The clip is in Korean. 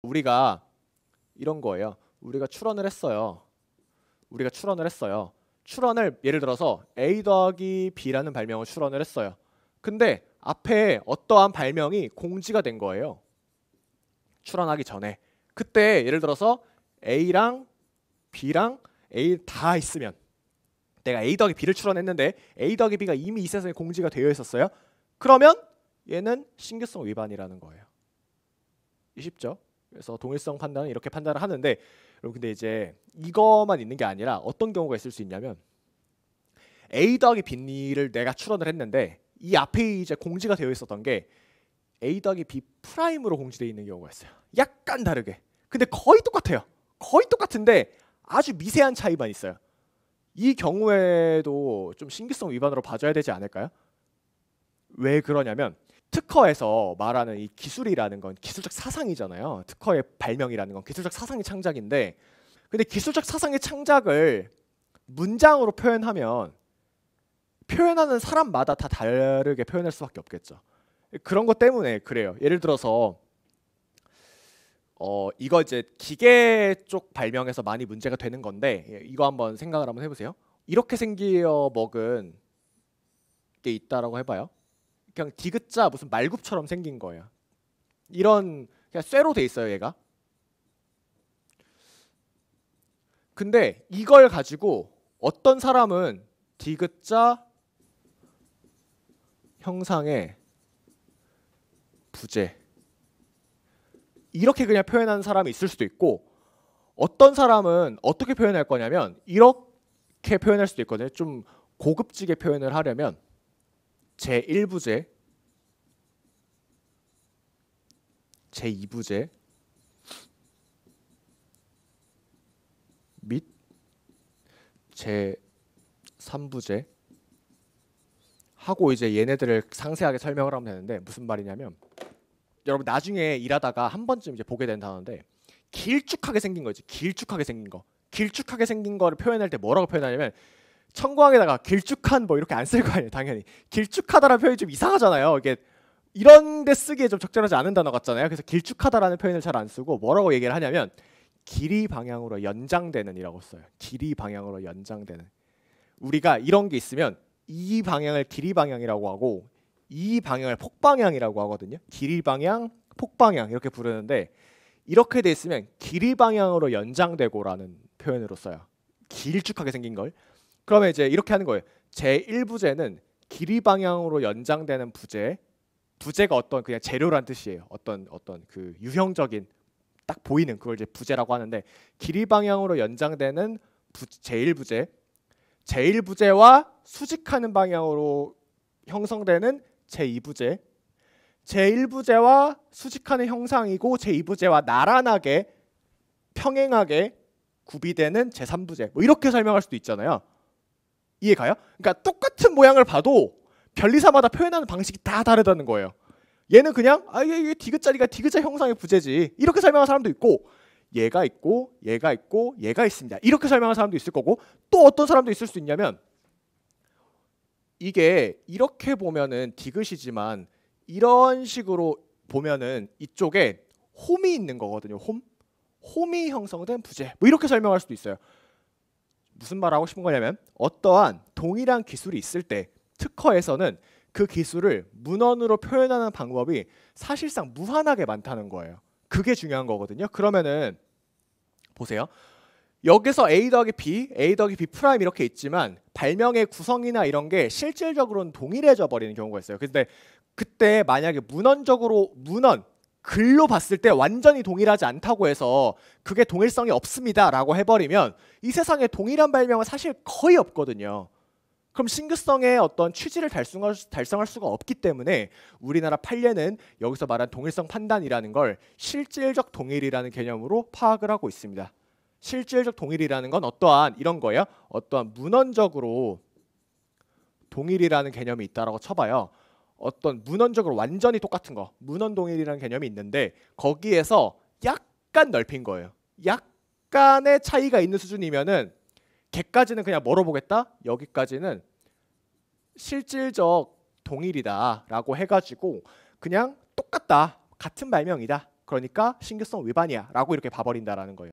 우리가 이런 거예요. 우리가 추론을 했어요. 추론을 예를 들어서 A 더하기 B라는 발명을 추론을 했어요. 근데 앞에 어떠한 발명이 공지가 된 거예요. 추론하기 전에. 그때 예를 들어서 A랑 B랑 A 다 있으면, 내가 A 더하기 B를 추론했는데 A 더하기 B가 이미 이 세상에 공지가 되어 있었어요. 그러면 얘는 신규성 위반이라는 거예요. 쉽죠? 그래서 동일성 판단은 이렇게 판단을 하는데, 여러분 근데 이제 이거만 있는 게 아니라 어떤 경우가 있을 수 있냐면, A 더하기 B를 내가 추론을 했는데 이 앞에 이제 공지가 되어 있었던 게 A 더하기 B 프라임으로 공지되어 있는 경우가 있어요. 약간 다르게. 근데 거의 똑같아요. 거의 똑같은데 아주 미세한 차이만 있어요. 이 경우에도 좀 신규성 위반으로 봐줘야 되지 않을까요? 왜 그러냐면, 특허에서 말하는 이 기술이라는 건 기술적 사상이잖아요. 특허의 발명이라는 건 기술적 사상의 창작인데, 근데 기술적 사상의 창작을 문장으로 표현하면 표현하는 사람마다 다 다르게 표현할 수밖에 없겠죠. 그런 것 때문에 그래요. 예를 들어서 이거 이제 기계 쪽 발명에서 많이 문제가 되는 건데, 이거 한번 생각을 한번 해보세요. 이렇게 생겨 먹은 게 있다라고 해봐요. 그냥 디귿자 무슨 말굽처럼 생긴 거예요. 이런 그냥 쇠로 돼 있어요, 얘가. 근데 이걸 가지고 어떤 사람은 디귿자 형상의 부재, 이렇게 그냥 표현하는 사람이 있을 수도 있고, 어떤 사람은 어떻게 표현할 거냐면 이렇게 표현할 수도 있거든요. 좀 고급지게 표현을 하려면 제1부재, 제2부재 및 제3부재 하고 이제 얘네들을 상세하게 설명을 하면 되는데, 무슨 말이냐면, 여러분 나중에 일하다가 한 번쯤 이제 보게 된 단어인데, 길쭉하게 생긴 거지. 길쭉하게 생긴 거. 길쭉하게 생긴 거를 표현할 때 뭐라고 표현하냐면, 청구항에다가 길쭉한 뭐 이렇게 안 쓸 거 아니에요. 당연히 길쭉하다라는 표현이 좀 이상하잖아요. 이게 이런 데 쓰기에 좀 적절하지 않은 단어 같잖아요. 그래서 길쭉하다라는 표현을 잘 안 쓰고 뭐라고 얘기를 하냐면 길이 방향으로 연장되는 이라고 써요. 길이 방향으로 연장되는. 우리가 이런 게 있으면 이 방향을 길이 방향이라고 하고 이 방향을 폭방향이라고 하거든요. 길이 방향, 폭방향 이렇게 부르는데, 이렇게 돼 있으면 길이 방향으로 연장되고라는 표현으로 써요. 길쭉하게 생긴 걸. 그러면 이제 이렇게 하는 거예요. 제1부재는 길이 방향으로 연장되는 부재. 부재가 어떤 그냥 재료란 뜻이에요. 어떤 그 유형적인 딱 보이는 그걸 이제 부재라고 하는데, 길이 방향으로 연장되는 제1부재. 제1부재와 수직하는 방향으로 형성되는 제2부재. 제1부재와 수직하는 형상이고 제2부재와 나란하게 평행하게 구비되는 제3부재. 뭐 이렇게 설명할 수도 있잖아요. 이해가요? 그러니까 똑같은 모양을 봐도 변리사마다 표현하는 방식이 다 다르다는 거예요. 얘는 그냥 이게 디귿자리가 디귿자 형상의 부재지 이렇게 설명하는 사람도 있고, 얘가 있고 얘가 있고 얘가 있습니다 이렇게 설명하는 사람도 있을 거고, 또 어떤 사람도 있을 수 있냐면, 이게 이렇게 보면은 디귿이지만 이런 식으로 보면은 이쪽에 홈이 있는 거거든요. 홈이 형성된 부재. 뭐 이렇게 설명할 수도 있어요. 무슨 말 하고 싶은 거냐면, 어떠한 동일한 기술이 있을 때 특허에서는 그 기술을 문헌으로 표현하는 방법이 사실상 무한하게 많다는 거예요. 그게 중요한 거거든요. 그러면은 보세요. 여기서 A 더하기 B, A 더하기 B 프라임 이렇게 있지만 발명의 구성이나 이런 게 실질적으로는 동일해져 버리는 경우가 있어요. 근데 그때 만약에 문헌적으로 글로 봤을 때 완전히 동일하지 않다고 해서 그게 동일성이 없습니다 라고 해버리면 이 세상에 동일한 발명은 사실 거의 없거든요. 그럼 신규성의 어떤 취지를 달성할 수가 없기 때문에 우리나라 판례는 여기서 말한 동일성 판단이라는 걸 실질적 동일이라는 개념으로 파악을 하고 있습니다. 실질적 동일이라는 건 어떠한 이런 거예요. 어떠한 문헌적으로 동일이라는 개념이 있다라고 쳐봐요. 어떤 문헌적으로 완전히 똑같은 거, 문헌 동일이라는 개념이 있는데 거기에서 약간 넓힌 거예요. 약간의 차이가 있는 수준이면은 걔까지는 그냥 뭐로 보겠다? 여기까지는 실질적 동일이다 라고 해가지고 그냥 똑같다, 같은 발명이다 그러니까 신규성 위반이야라고 이렇게 봐버린다라는 거예요.